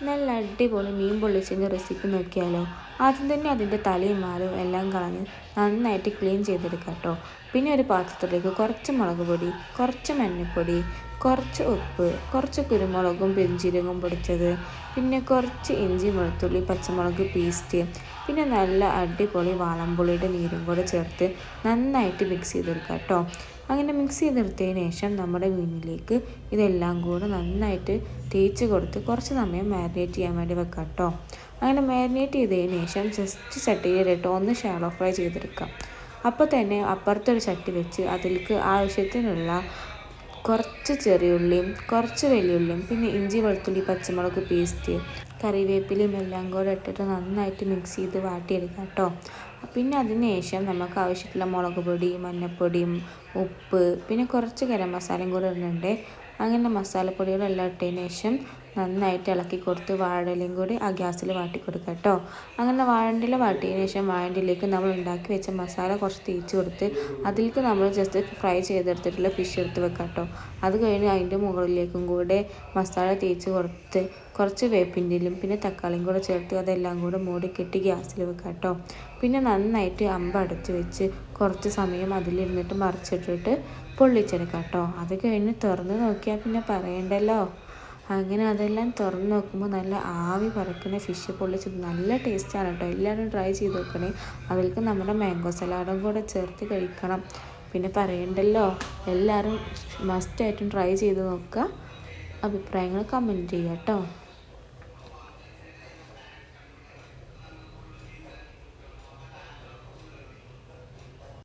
നല്ല അടിപൊളി മീൻ പൊള്ളിച്ചതിൻ്റെ റെസിപ്പി നോക്കിയാലോ. ആദ്യം തന്നെ അതിൻ്റെ തലയും മാലും എല്ലാം കളഞ്ഞ് നന്നായിട്ട് ക്ലീൻ ചെയ്തെടുക്കാം കേട്ടോ. പിന്നെ ഒരു പാത്രത്തിലേക്ക് കുറച്ച് മുളക് പൊടി, കുറച്ച് മഞ്ഞൾപ്പൊടി, കുറച്ച് ഉപ്പ്, കുറച്ച് കുരുമുളകും പെരിഞ്ചീരകവും പൊടിച്ചത്, പിന്നെ കുറച്ച് ഇഞ്ചി വെളുത്തുള്ളി പച്ചമുളക് പേസ്റ്റ്, പിന്നെ നല്ല അടിപൊളി വാളംപുളിയുടെ നീരും കൂടെ ചേർത്ത് നന്നായിട്ട് മിക്സ് ചെയ്തെടുക്കാം കേട്ടോ. അങ്ങനെ മിക്സ് ചെയ്തെടുത്തതിന് ശേഷം നമ്മുടെ മീനിലേക്ക് ഇതെല്ലാം കൂടെ നന്നായിട്ട് തേച്ച് കൊടുത്ത് കുറച്ച് സമയം മാരിനേറ്റ് ചെയ്യാൻ വേണ്ടി വെക്കാം കേട്ടോ. അങ്ങനെ മാരിനേറ്റ് ചെയ്തതിന് ശേഷം ജസ്റ്റ് ചട്ടിയിലിട്ട് ഒന്ന് ഷാലോ ഫ്രൈ ചെയ്തെടുക്കാം. അപ്പോൾ തന്നെ അപ്പുറത്തൊരു ചട്ടി വെച്ച് അതിലേക്ക് ആവശ്യത്തിനുള്ള കുറച്ച് ചെറിയുള്ളിയും കുറച്ച് വെള്ളിയുള്ളിയും പിന്നെ ഇഞ്ചി വെളുത്തുള്ളി പച്ചമുളക് പേസ്റ്റ് കറിവേപ്പിലയും എല്ലാം കൂടെ ഇട്ടിട്ട് നന്നായിട്ട് മിക്സ് ചെയ്ത് വാട്ടിയെടുക്കാം കേട്ടോ. പിന്നെ അതിന് ശേഷം നമുക്ക് ആവശ്യമുള്ള മുളക് പൊടി, മഞ്ഞൾപ്പൊടിയും ഉപ്പ് പിന്നെ കുറച്ച് ഗരം മസാലയും കൂടെ ഇടുന്നുണ്ട്. അങ്ങനെ മസാലപ്പൊടികളെല്ലാം ഇട്ടതിന് ശേഷം നന്നായിട്ട് ഇളക്കി കൊടുത്ത് വാഴയിലയും കൂടി ആ ഗ്യാസിൽ വാട്ടി കൊടുക്കുക കേട്ടോ. അങ്ങനെ വാഴണ്ടില വാട്ടിയതിന് ശേഷം വാഴണ്ടിലേക്ക് നമ്മൾ ഉണ്ടാക്കി വെച്ച മസാല കുറച്ച് തേച്ച് കൊടുത്ത് അതിലേക്ക് നമ്മൾ ജസ്റ്റ് ഫ്രൈ ചെയ്തെടുത്തിട്ടുള്ള ഫിഷ് എടുത്ത് വെക്കാം കേട്ടോ. അത് കഴിഞ്ഞ് അതിൻ്റെ മുകളിലേക്കും കൂടെ മസാല തേച്ച് കൊടുത്ത് കുറച്ച് വേപ്പിൻ്റെലും പിന്നെ തക്കാളിയും കൂടെ ചേർത്ത് അതെല്ലാം കൂടെ മൂടി കെട്ടി ഗ്യാസിൽ വെക്കാം കേട്ടോ. പിന്നെ നന്നായിട്ട് അടച്ച് വെച്ച് കുറച്ച് സമയം അതിലിരുന്നിട്ട് മറിച്ചിട്ടിട്ട് പൊള്ളിച്ചെടുക്കാം കേട്ടോ. അത് കഴിഞ്ഞ് തുറന്ന് നോക്കിയാൽ പിന്നെ പറയണ്ടല്ലോ. അങ്ങനെ അതെല്ലാം തുറന്ന് നോക്കുമ്പോൾ നല്ല ആവി പറക്കുന്ന ഫിഷ് പൊള്ളിച്ചത് നല്ല ടേസ്റ്റാണ് കേട്ടോ. എല്ലാവരും ട്രൈ ചെയ്ത് നോക്കണേ. അതിലേക്ക് നമ്മുടെ മാംഗോ സലാഡും കൂടെ ചേർത്ത് കഴിക്കണം. പിന്നെ പറയണ്ടല്ലോ, എല്ലാവരും മസ്റ്റായിട്ടും ട്രൈ ചെയ്ത് നോക്കുക. അഭിപ്രായങ്ങൾ കമൻറ്റ് ചെയ്യുക കേട്ടോ.